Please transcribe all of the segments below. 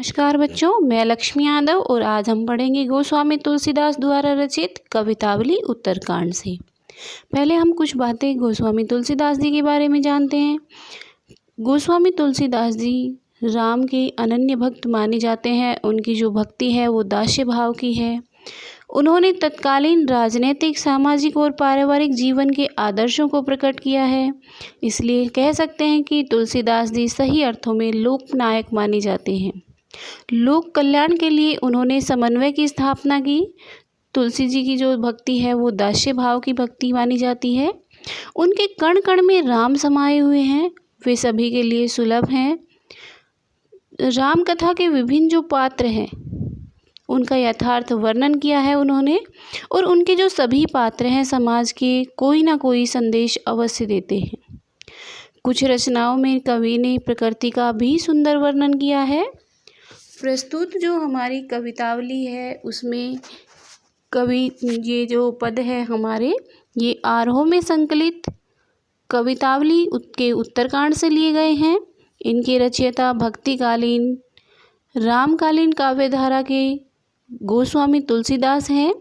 नमस्कार बच्चों, मैं लक्ष्मी यादव और आज हम पढ़ेंगे गोस्वामी तुलसीदास द्वारा रचित कवितावली उत्तरकांड से। पहले हम कुछ बातें गोस्वामी तुलसीदास जी के बारे में जानते हैं। गोस्वामी तुलसीदास जी राम के अनन्य भक्त माने जाते हैं। उनकी जो भक्ति है वो दास्य भाव की है। उन्होंने तत्कालीन राजनीतिक, सामाजिक और पारिवारिक जीवन के आदर्शों को प्रकट किया है। इसलिए कह सकते हैं कि तुलसीदास जी सही अर्थों में लोकनायक माने जाते हैं। लोक कल्याण के लिए उन्होंने समन्वय की स्थापना की। तुलसी जी की जो भक्ति है वो दास्य भाव की भक्ति मानी जाती है। उनके कण कण में राम समाये हुए हैं, वे सभी के लिए सुलभ हैं। राम कथा के विभिन्न जो पात्र हैं उनका यथार्थ वर्णन किया है उन्होंने, और उनके जो सभी पात्र हैं समाज के कोई ना कोई संदेश अवश्य देते हैं। कुछ रचनाओं में कवि ने प्रकृति का भी सुंदर वर्णन किया है। प्रस्तुत जो हमारी कवितावली है उसमें कवि ये जो पद है हमारे, ये आरोह में संकलित कवितावली के उत्तरकांड से लिए गए हैं। इनके रचयिता भक्तिकालीन रामकालीन काव्यधारा के गोस्वामी तुलसीदास हैं।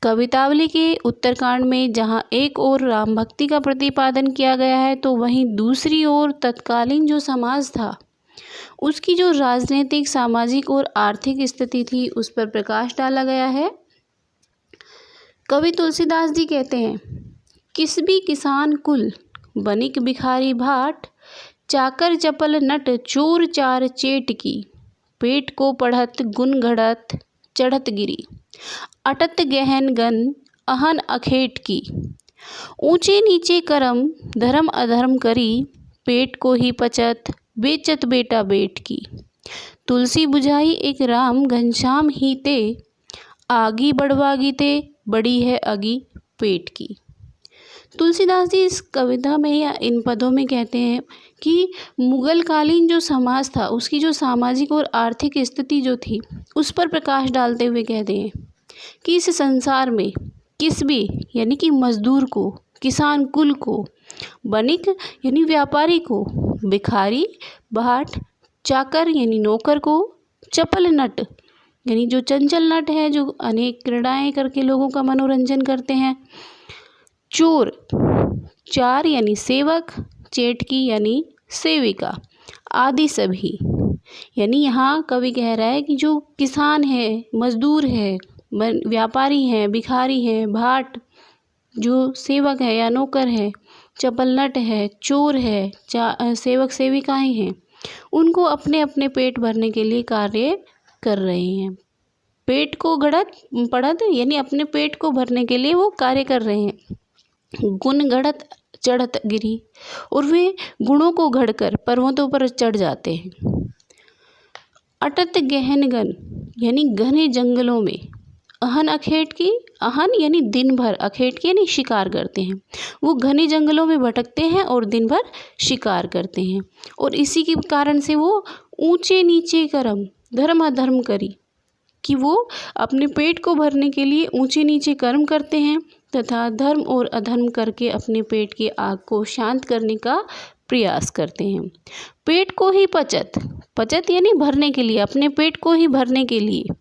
कवितावली के उत्तरकांड में जहाँ एक ओर राम भक्ति का प्रतिपादन किया गया है तो वहीं दूसरी ओर तत्कालीन जो समाज था उसकी जो राजनीतिक, सामाजिक और आर्थिक स्थिति थी उस पर प्रकाश डाला गया है। कवि तुलसीदास जी कहते हैं, किस भी किसान कुल बनिक भिखारी भाट, चाकर चपल नट चोर चार चेट की, पेट को पढ़त गुन घड़त चढ़त गिरी, अटत गहन गन अहन अखेट की, ऊंचे नीचे करम धर्म अधर्म करी, पेट को ही पचत बेचत बेटा बेट की, तुलसी बुझाई एक राम घनश्याम ही ते, आगी बढ़वागी ते बड़ी है अगी पेट की। तुलसीदास जी इस कविता में या इन पदों में कहते हैं कि मुगल कालीन जो समाज था उसकी जो सामाजिक और आर्थिक स्थिति जो थी उस पर प्रकाश डालते हुए कहते हैं कि इस संसार में किस भी यानी कि मजदूर को, किसान कुल को, बनिक यानी व्यापारी को, भिखारी भाट, चाकर यानी नौकर को, चपल नट यानी जो चंचल नट है जो अनेक क्रीड़ाएं करके लोगों का मनोरंजन करते हैं, चोर चार यानी सेवक, चेटकी यानी सेविका आदि सभी। यानी यहाँ कवि कह रहा है कि जो किसान है, मजदूर है, व्यापारी हैं, भिखारी हैं, भाट जो सेवक है या नौकर है, चपल नट है, चोर है, सेवक सेविकाएं हैं, उनको अपने अपने पेट भरने के लिए कार्य कर रहे हैं। पेट को गढ़त पढ़त यानी अपने पेट को भरने के लिए वो कार्य कर रहे हैं। गुण गढ़त चढ़त गिरी, और वे गुणों को घड़कर पर्वतों पर चढ़ जाते हैं। अटत गहन गन यानी घने जंगलों में, अहन अखेट की, अहन यानी दिन भर, अखेट की यानी शिकार करते हैं। वो घने जंगलों में भटकते हैं और दिन भर शिकार करते हैं, और इसी के कारण से वो ऊंचे नीचे कर्म धर्म अधर्म करी, कि वो अपने पेट को भरने के लिए ऊंचे नीचे कर्म करते हैं तथा धर्म और अधर्म करके अपने पेट की आग को शांत करने का प्रयास करते हैं। पेट को ही पचत, पचत यानी भरने के लिए, अपने पेट को ही भरने के लिए,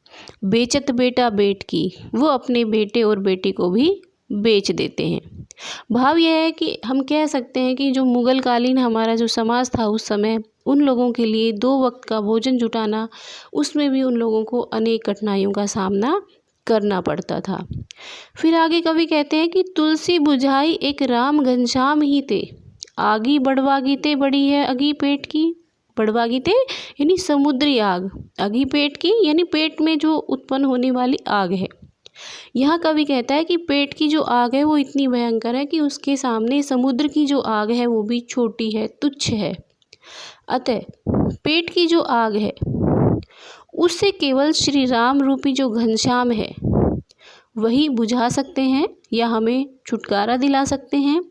बेचत बेटा बेट की, वो अपने बेटे और बेटी को भी बेच देते हैं। भाव यह है कि हम कह सकते हैं कि जो मुगल कालीन हमारा जो समाज था उस समय उन लोगों के लिए 2 वक्त का भोजन जुटाना, उसमें भी उन लोगों को अनेक कठिनाइयों का सामना करना पड़ता था। फिर आगे कवि कहते हैं कि तुलसी बुझाई एक राम घनश्याम ही ते, आगी बढ़वागी ते बड़ी है अगी पेट की, बढ़वागी ते यानी समुद्री आग, अगी पेट की यानी पेट में जो उत्पन्न होने वाली आग है। यहाँ कवि कहता है कि पेट की जो आग है वो इतनी भयंकर है कि उसके सामने समुद्र की जो आग है वो भी छोटी है, तुच्छ है। अतः पेट की जो आग है उससे केवल श्री राम रूपी जो घनश्याम है वही बुझा सकते हैं या हमें छुटकारा दिला सकते हैं।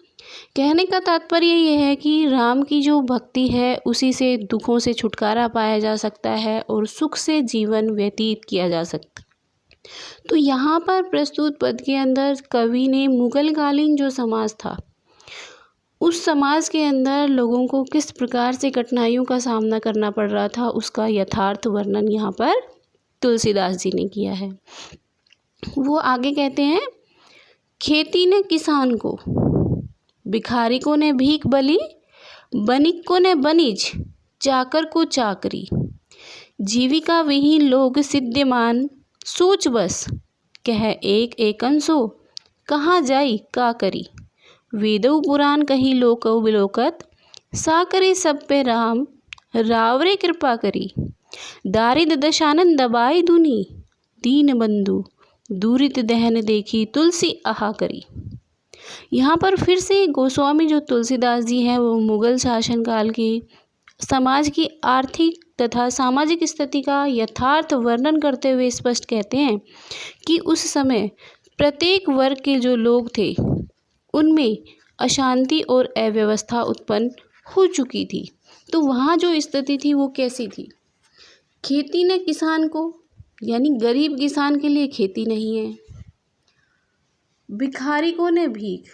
कहने का तात्पर्य यह है कि राम की जो भक्ति है उसी से दुखों से छुटकारा पाया जा सकता है और सुख से जीवन व्यतीत किया जा सकता है। तो यहाँ पर प्रस्तुत पद के अंदर कवि ने मुगल कालीन जो समाज था उस समाज के अंदर लोगों को किस प्रकार से कठिनाइयों का सामना करना पड़ रहा था, उसका यथार्थ वर्णन यहाँ पर तुलसीदास जी ने किया है। वो आगे कहते हैं, खेती ने किसान को, भिखारिकों ने भीख बली, बनिक ने बनिज, चाकर को चाकरी, जीविका विहीन लोग सिद्धिमान, सोच बस कह एक एकन सो, कहाँ जाई का करी, वेदो पुराण कही लोको बिलोकत, सा करे सब पे राम, रावरे कृपा करी, दारिद दशानन दबाई दुनी, दीन बंधु दूरित दहन देखी, तुलसी आहा करी। यहाँ पर फिर से गोस्वामी जो तुलसीदास जी हैं वो मुग़ल शासनकाल के समाज की आर्थिक तथा सामाजिक स्थिति का यथार्थ वर्णन करते हुए स्पष्ट कहते हैं कि उस समय प्रत्येक वर्ग के जो लोग थे उनमें अशांति और अव्यवस्था उत्पन्न हो चुकी थी। तो वहाँ जो स्थिति थी वो कैसी थी? खेती ने किसान को, यानी गरीब किसान के लिए खेती नहीं है। भिखारिकों ने भीख,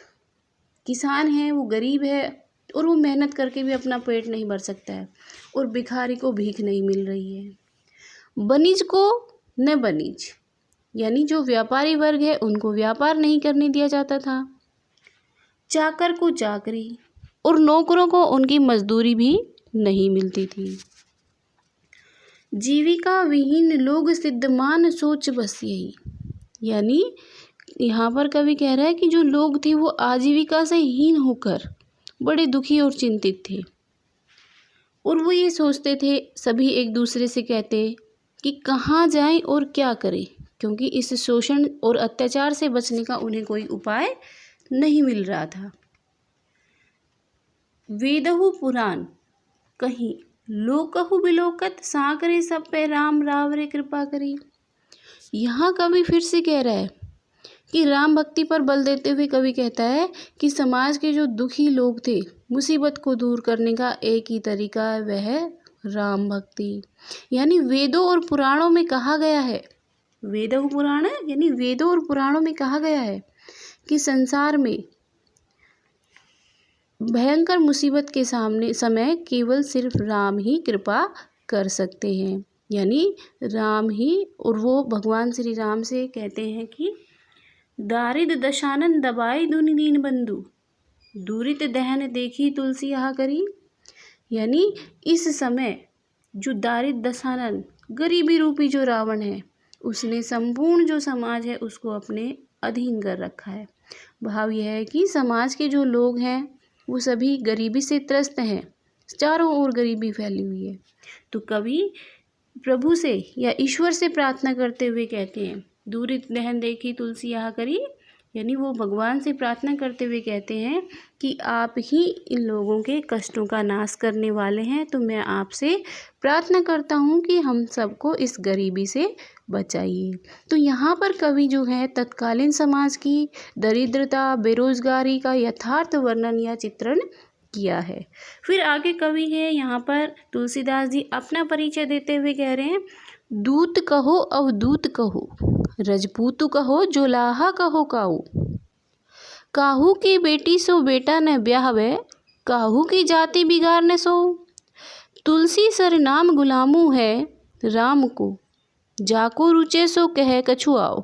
किसान है वो गरीब है और वो मेहनत करके भी अपना पेट नहीं भर सकता है और भिखारी को भीख नहीं मिल रही है। बनिज को न बनिज, यानी जो व्यापारी वर्ग है उनको व्यापार नहीं करने दिया जाता था। चाकर को चाकरी, और नौकरों को उनकी मजदूरी भी नहीं मिलती थी। जीविका विहीन लोग सिद्धमान, सोच बस यही, यानी यहाँ पर कवि कह रहा है कि जो लोग थे वो आजीविका से हीन होकर बड़े दुखी और चिंतित थे और वो ये सोचते थे, सभी एक दूसरे से कहते कि कहाँ जाएं और क्या करें, क्योंकि इस शोषण और अत्याचार से बचने का उन्हें कोई उपाय नहीं मिल रहा था। वेदहु पुराण कहीं लोकहु बिलोकत, साकरे सब पे राम, रावरे कृपा करी। यहाँ कवि फिर से कह रहा है कि राम भक्ति पर बल देते हुए कवि कहता है कि समाज के जो दुखी लोग थे, मुसीबत को दूर करने का एक ही तरीका है, वह है राम भक्ति। यानी वेदों और पुराणों में कहा गया है, वेदों पुराण यानी वेदों और पुराणों में कहा गया है कि संसार में भयंकर मुसीबत के समय केवल सिर्फ राम ही कृपा कर सकते हैं। यानी राम ही, और वो भगवान श्री राम से कहते हैं कि दारिद दशानन दबाई दुनि दीन बंधु, दूरित दहन देखी तुलसी आहा करी। यानी इस समय जो दारिद दशानन, गरीबी रूपी जो रावण है, उसने संपूर्ण जो समाज है उसको अपने अधीन कर रखा है। भाव यह है कि समाज के जो लोग हैं वो सभी गरीबी से त्रस्त हैं, चारों ओर गरीबी फैली हुई है। तो कवि प्रभु से या ईश्वर से प्रार्थना करते हुए कहते हैं, दूरित दहन देखी तुलसी आहा करी, यानी वो भगवान से प्रार्थना करते हुए कहते हैं कि आप ही इन लोगों के कष्टों का नाश करने वाले हैं, तो मैं आपसे प्रार्थना करता हूँ कि हम सबको इस गरीबी से बचाइए। तो यहाँ पर कवि जो है तत्कालीन समाज की दरिद्रता, बेरोजगारी का यथार्थ वर्णन या चित्रण किया है। फिर आगे कवि है यहाँ पर तुलसीदास जी अपना परिचय देते हुए कह रहे हैं, दूत कहो अवधूत कहो, रजपूत कहो जोलाहा कहो काऊ, काहू की बेटी सो बेटा न ब्याहवे, काहू की जाति बिगाड़ न सो, तुलसी सर नाम गुलामू है राम को, जाको रुचे सो कह कछुआओ,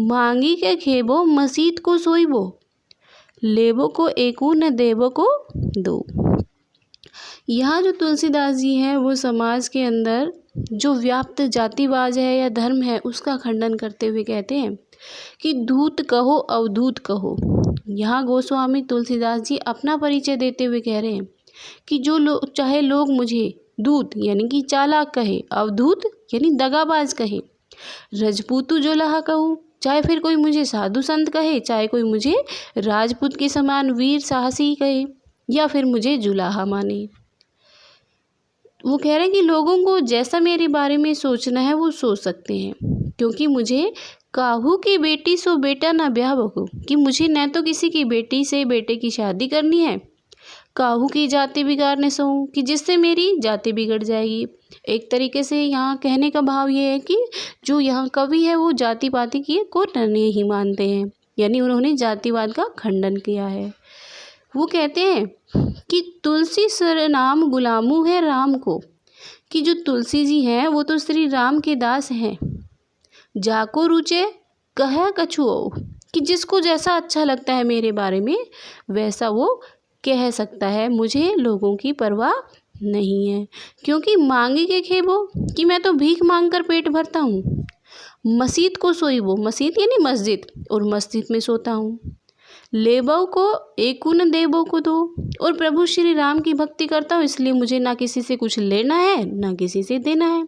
मांगी के खेबो मसीत को सोईबो, लेबो को एकू न देबो को दो। यहाँ जो तुलसीदास जी हैं वो समाज के अंदर जो व्याप्त जातिवाद है या धर्म है उसका खंडन करते हुए कहते हैं कि दूत कहो अवधूत कहो। यहाँ गोस्वामी तुलसीदास जी अपना परिचय देते हुए कह रहे हैं कि जो लोग, चाहे लोग मुझे दूत यानी कि चालाक कहे, अवधूत यानी दगाबाज कहे, रजपूतु जोलाहा कहूँ, चाहे फिर कोई मुझे साधु संत कहे, चाहे कोई मुझे राजपूत के समान वीर साहसी कहे, या फिर मुझे जुलाहा माने। वो कह रहे हैं कि लोगों को जैसा मेरे बारे में सोचना है वो सोच सकते हैं, क्योंकि मुझे काहू की बेटी सो बेटा ना ब्याह बहू, कि मुझे न तो किसी की बेटी से बेटे की शादी करनी है, काहू की जाति बिगाड़ने से हूँ कि जिससे मेरी जाति बिगड़ जाएगी। एक तरीके से यहाँ कहने का भाव ये है कि जो यहाँ कवि है वो जाति पाति की को नहीं मानते हैं, यानी उन्होंने जातिवाद का खंडन किया है। वो कहते हैं कि तुलसी सर नाम गुलामू है राम को, कि जो तुलसी जी हैं वो तो श्री राम के दास हैं। जाको रुचे कह कछुओ, कि जिसको जैसा अच्छा लगता है मेरे बारे में वैसा वो कह सकता है, मुझे लोगों की परवाह नहीं है। क्योंकि मांगे के खेबो, कि मैं तो भीख मांग कर पेट भरता हूँ। मस्जिद को सोईबो, मस्जिद यानी मस्जिद, और मस्जिद में सोता हूँ। लेबो को एकू न देबो को दो, और प्रभु श्री राम की भक्ति करता हूँ, इसलिए मुझे ना किसी से कुछ लेना है ना किसी से देना है।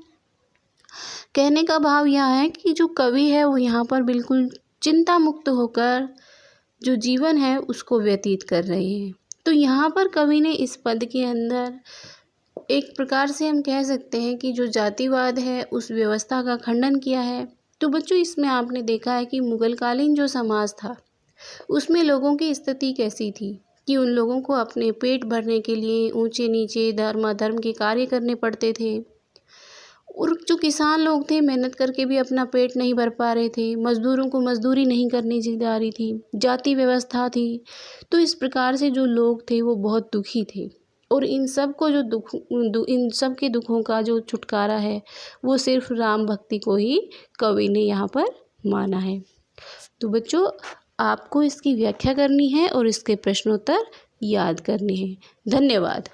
कहने का भाव यह है कि जो कवि है वो यहाँ पर बिल्कुल चिंता मुक्त होकर जो जीवन है उसको व्यतीत कर रहे हैं। तो यहाँ पर कवि ने इस पद के अंदर एक प्रकार से हम कह सकते हैं कि जो जातिवाद है उस व्यवस्था का खंडन किया है। तो बच्चों, इसमें आपने देखा है कि मुगलकालीन जो समाज था उसमें लोगों की स्थिति कैसी थी, कि उन लोगों को अपने पेट भरने के लिए ऊंचे नीचे धर्म अधर्म के कार्य करने पड़ते थे। और जो किसान लोग थे मेहनत करके भी अपना पेट नहीं भर पा रहे थे, मज़दूरों को मज़दूरी नहीं करनी जा रही थी, जाति व्यवस्था थी। तो इस प्रकार से जो लोग थे वो बहुत दुखी थे, और इन सब को जो इन सब के दुखों का जो छुटकारा है वो सिर्फ राम भक्ति को ही कवि ने यहाँ पर माना है। तो बच्चों, आपको इसकी व्याख्या करनी है और इसके प्रश्नोत्तर याद करने हैं। धन्यवाद।